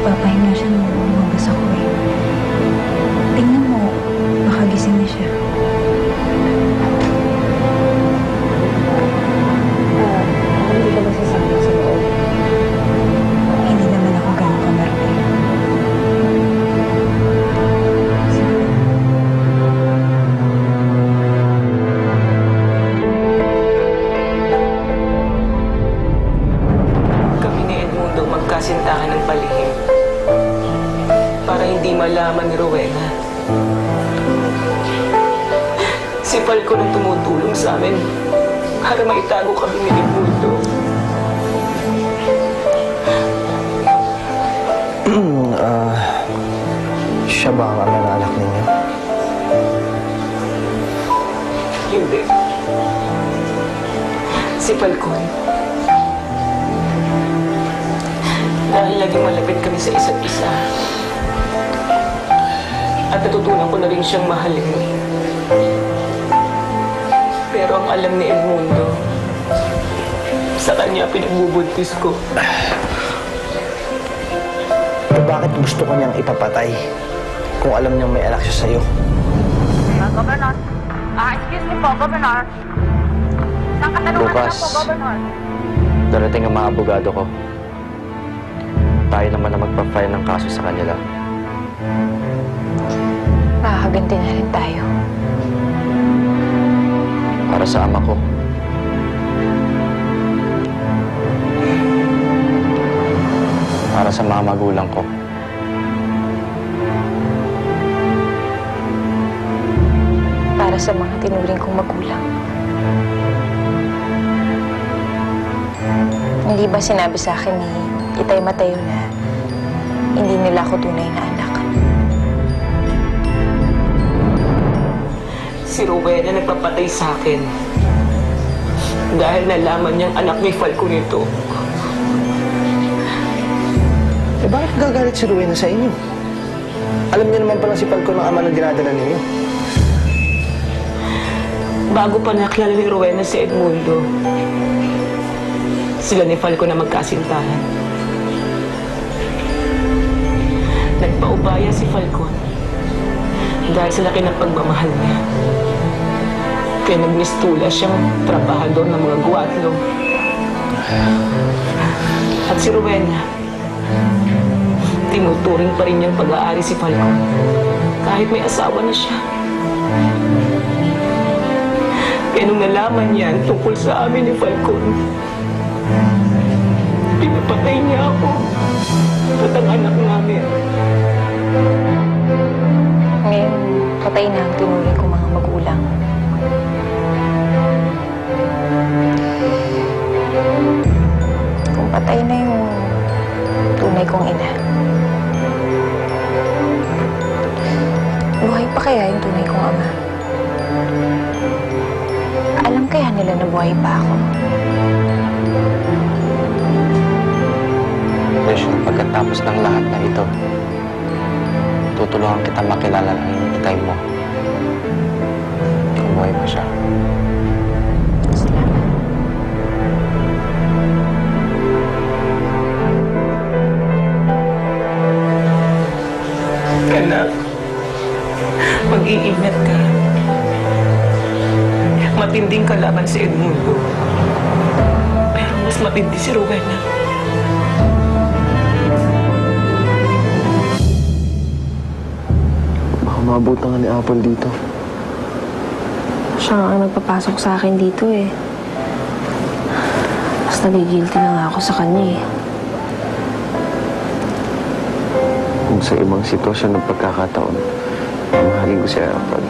Nagpapahinga siya nung lumabas ako eh. Tingnan mo, baka gising na siya. Hindi ka ba sasama sa loob? Hindi naman ako gano'ng kamarte. Kami ni Edmundo magkasintahan ng palihim para hindi malaman ni Rowena. Si Falcon ang tumutulong sa amin para maitago kami ni Edmundo. Siya ba ang ama ng anak ninyo? Hindi. Si Falcon. Dahil laging malapit kami sa isa't isa. At natutunan ko na rin siyang mahalin. Pero ang alam ni Edmundo, sa kanya pinagbubuntis ko. Bakit gusto ko niyang ipapatay kung alam niyang may anak siya sa'yo? Governor. Excuse me po, Governor. Isang katanungan Bukas, lang po, Governor. darating ang mga abogado ko. Tayo naman na magpa-file ng kaso sa kanila. Makakaganti na rin tayo. Para sa ama ko. Para sa mga magulang ko. Para sa mga tinuring kong magulang. Hindi ba sinabi sa akin ni Itay Mateo na hindi nila ako tunay na anak? Si Rowena nagpapatay sa akin. Dahil nalaman niyang anak ni Falcon ito. Eh bakit gagalit si Rowena sa inyo? Alam niyo naman pala si Falcon ang ama ng dinadala ninyo. Bago pa nakilala ni Rowena si Edmundo, sila ni Falcon na magkasintahan. Nagpaubaya si Falcon dahil sa laki ng pagmamahal niya. Kaya nagmistula siyang trabahador ng mga guwatlo. At si Rowena, tinuturing pa rin niyang pag-aari si Falcon kahit may asawa na siya. Kaya nung nalaman niya tungkol sa amin ni Falcon, pinapatay niya ako at ang anak namin. Ngayon, patay na ang tinuring kong mga magulang. Kung patay na yung tunay kong ina, buhay pa kaya yung tunay kong ama? Alam kaya nila na buhay pa ako? Besh, pagkatapos ng lahat na ito, tutulungan kita makilala ng itay mo. Kung buhay pa siya. Salamat. Anak, mag-iingat ka. Matinding kalaban si Edmundo. Pero mas matindi si Rowena. Baka mabutan nga ni Apple dito. Siya nga ang nagpapasok sa akin dito eh. Mas nagigilty na nga ako sa kanya eh. Kung sa ibang sitwasyon ng pagkakataon, mamahalin ko si Apple.